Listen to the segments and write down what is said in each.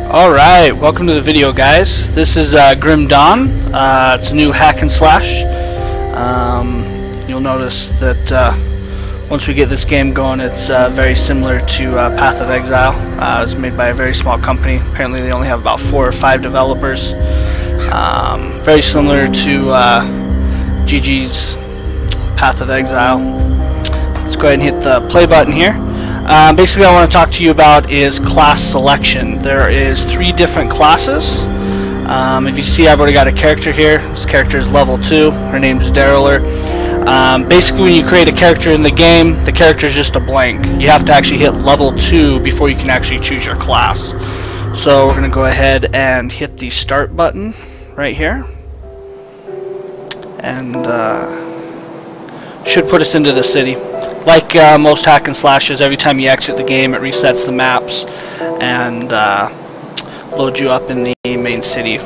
Alright, welcome to the video, guys. This is Grim Dawn. It's a new hack and slash. You'll notice that once we get this game going, it's very similar to Path of Exile. It was made by a very small company. Apparently they only have about 4 or 5 developers. Very similar to GG's Path of Exile. Let's go ahead and hit the play button here. Basically, what I want to talk to you about is class selection. There is 3 different classes. If you see, I've already got a character here. This character is level 2. Her name is Daryler. Basically, when you create a character in the game, the character is just a blank. You have to actually hit level 2 before you can actually choose your class. So we're going to go ahead and hit the start button right here. And should put us into the city. Like most hack and slashes, every time you exit the game, it resets the maps and loads you up in the main city.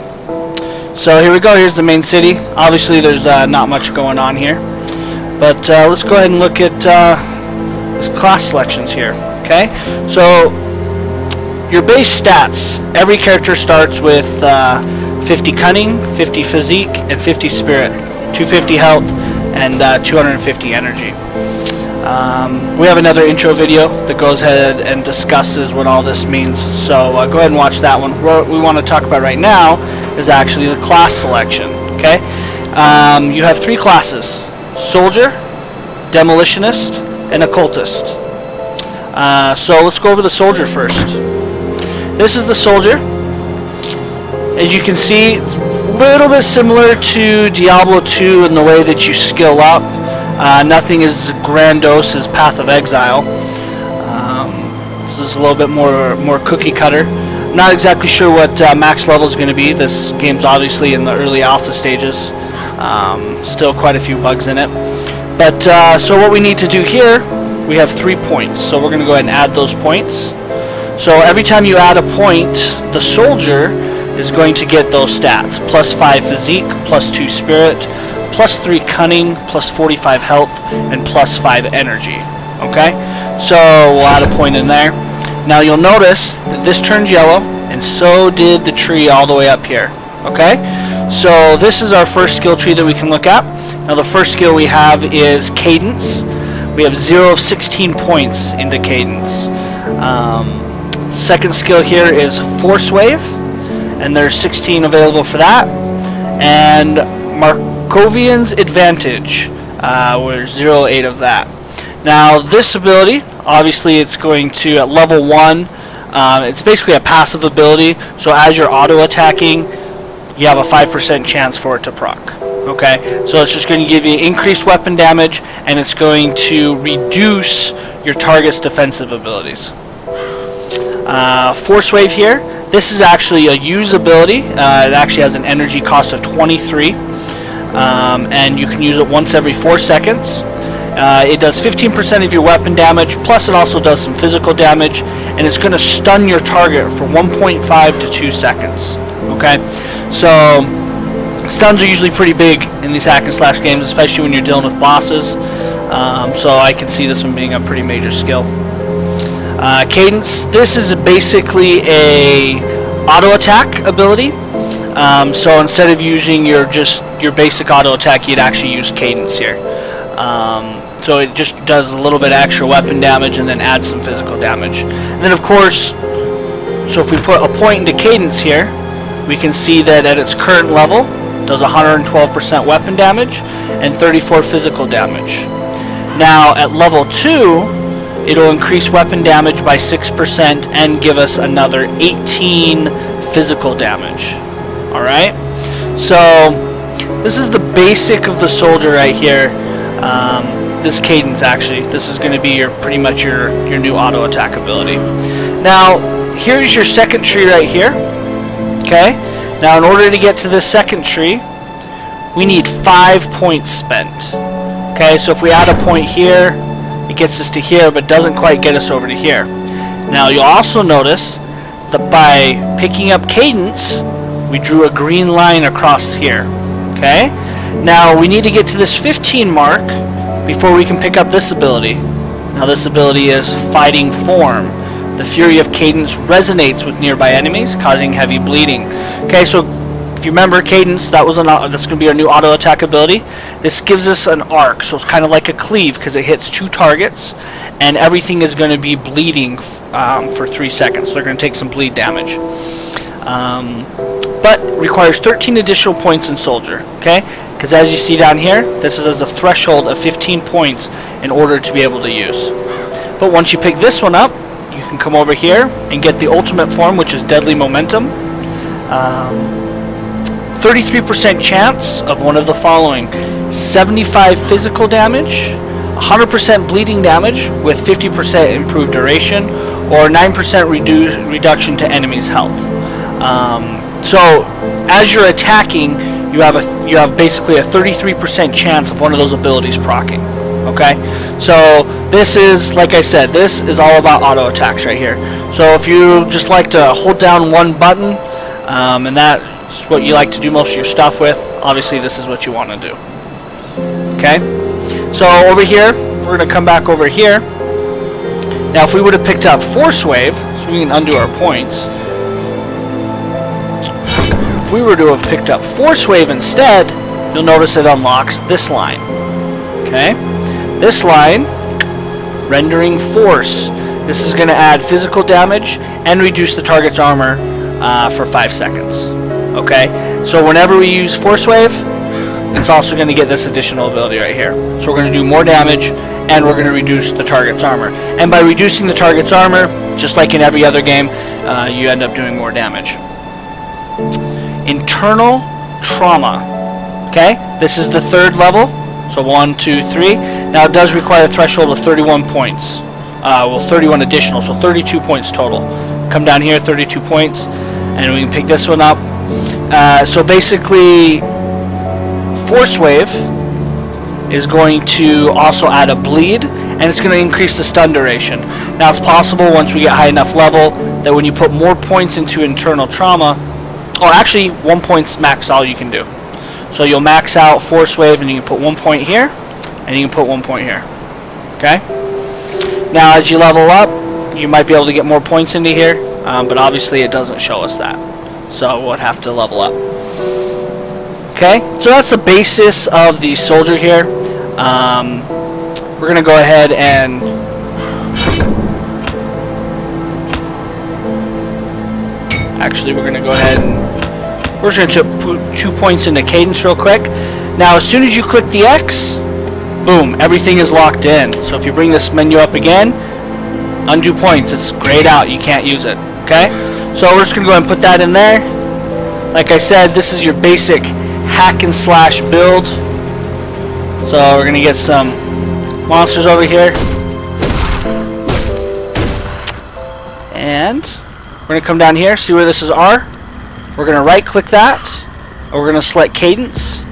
So here we go. Here's the main city. Obviously, there's not much going on here, but let's go ahead and look at this class selections here. Okay, so your base stats. Every character starts with 50 cunning, 50 physique, and 50 spirit, 250 health, and 250 energy. We have another intro video that goes ahead and discusses what all this means, so go ahead and watch that one. What we want to talk about right now is actually the class selection. Okay, you have 3 classes: soldier, demolitionist, and occultist. So let's go over the soldier first. This is the soldier. As you can see, it's a little bit similar to Diablo 2 in the way that you skill up. Nothing as grandiose as Path of Exile. This is a little bit more cookie cutter. I'm not exactly sure what max level is going to be. This game's obviously in the early alpha stages. Still quite a few bugs in it. But so what we need to do here, we have 3 points. So we're going to go ahead and add those points. So every time you add a point, the soldier is going to get those stats: plus 5 physique, plus 2 spirit, plus 3 cunning, plus 45 health, and plus 5 energy. Okay, so we'll add a point in there. Now you'll notice that this turned yellow, and so did the tree all the way up here. Okay, so this is our first skill tree that we can look at. Now the first skill we have is cadence. We have 0 of 16 points into cadence. Second skill here is force wave, and there's 16 available for that. And Markovian's advantage, we're 0.8 of that. Now this ability, obviously it's going to, at level 1, it's basically a passive ability, so as you're auto attacking, you have a 5% chance for it to proc. Okay, so it's just going to give you increased weapon damage, and it's going to reduce your target's defensive abilities. Force wave here, this is actually a use ability. It actually has an energy cost of 23. And you can use it once every 4 seconds. It does 15% of your weapon damage, plus it also does some physical damage, and it's going to stun your target for 1.5 to 2 seconds. Okay, so stuns are usually pretty big in these hack and slash games, especially when you're dealing with bosses. So I can see this one being a pretty major skill. Cadence, this is basically a auto attack ability. So instead of using your basic auto attack, you'd actually use cadence here. So it just does a little bit extra weapon damage and then adds some physical damage. And then of course, so if we put a point into cadence here, we can see that at its current level, it does 112% weapon damage and 34 physical damage. Now at level 2, it'll increase weapon damage by 6% and give us another 18 physical damage. Alright, so this is the basic of the soldier right here. This cadence, actually, this is going to be pretty much your new auto attack ability. Now here's your second tree right here. Okay, now in order to get to this second tree, we need 5 points spent. Okay, so if we add a point here, it gets us to here, but doesn't quite get us over to here. Now you'll also notice that by picking up cadence, we drew a green line across here. Okay, now we need to get to this 15 mark before we can pick up this ability. Now this ability is Fighting Form. The fury of Cadence resonates with nearby enemies, causing heavy bleeding. Okay, so if you remember Cadence, that's going to be our new auto attack ability. This gives us an arc, so it's kind of like a cleave because it hits 2 targets, and everything is going to be bleeding for 3 seconds. So they're going to take some bleed damage. But requires 13 additional points in Soldier. Okay, because as you see down here, this is as a threshold of 15 points in order to be able to use. But once you pick this one up, you can come over here and get the ultimate form, which is Deadly Momentum. 33% chance of one of the following: 75 physical damage, 100% bleeding damage with 50% improved duration, or 9% reduction to enemies' health. So as you're attacking, you have basically a 33% chance of one of those abilities proccing. Okay, so this is, like I said, this is all about auto attacks right here. So if you just like to hold down one button, and that's what you like to do most of your stuff with, obviously this is what you want to do. Okay, so over here, we're going to come back over here. Now if we would have picked up Force Wave, so we can undo our points. If we were to have picked up Force Wave instead, you'll notice it unlocks this line. Okay, this line, Rendering Force. This is going to add physical damage and reduce the target's armor for 5 seconds. Okay, so whenever we use Force Wave, it's also going to get this additional ability right here. So we're going to do more damage, and we're going to reduce the target's armor. And by reducing the target's armor, just like in every other game, you end up doing more damage. Internal Trauma. Okay, this is the 3rd level. So 1, 2, 3. Now it does require a threshold of 31 points. Well, 31 additional, so 32 points total. Come down here, 32 points, and we can pick this one up. So basically, Force Wave is going to also add a bleed, and it's going to increase the stun duration. Now it's possible once we get high enough level that when you put more points into Internal Trauma, or actually 1 point's max all you can do. So you'll max out Force Wave, and you can put 1 point here, and you can put 1 point here. Okay? Now as you level up, you might be able to get more points into here, but obviously it doesn't show us that. So we'll have to level up. Okay? So that's the basis of the Soldier here. We're going to go ahead and actually we're going to go ahead and we're just going to put 2 points into Cadence real quick. Now as soon as you click the X, boom, everything is locked in. So if you bring this menu up again, undo points, it's grayed out, you can't use it. Okay? So we're just going to go ahead and put that in there. Like I said, this is your basic hack and slash build. So we're going to get some monsters over here. And we're going to come down here, see where this is R. We're going to right click that, and we're going to select Cadence.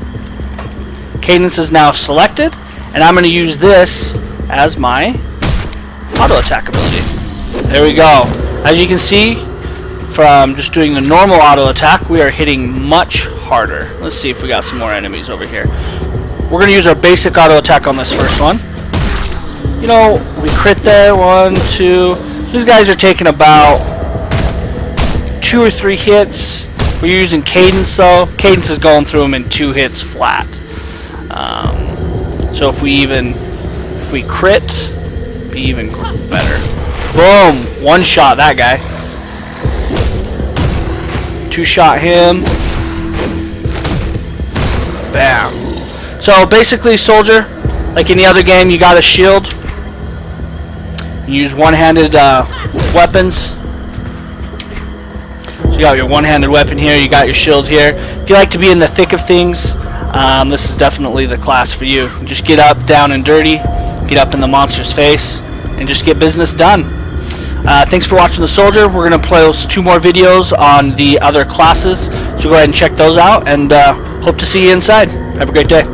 Cadence is now selected, and I'm going to use this as my auto attack ability. There we go. As you can see, from just doing the normal auto attack, we are hitting much harder. Let's see if we got some more enemies over here. We're going to use our basic auto attack on this first one. You know, we crit there, 1, 2. These guys are taking about 2 or 3 hits. We're using Cadence though. Cadence is going through them in 2 hits flat. So if we crit, it'd be even better. Boom! 1 shot that guy. 2 shot him. Bam. So basically, Soldier, like any other game, you got a shield. You use one-handed weapons. You got your one-handed weapon here, you got your shield here. If you like to be in the thick of things, this is definitely the class for you. Just get up, down and dirty, get up in the monster's face, and just get business done. Thanks for watching the Soldier. We're going to post 2 more videos on the other classes, so go ahead and check those out, and hope to see you inside. Have a great day.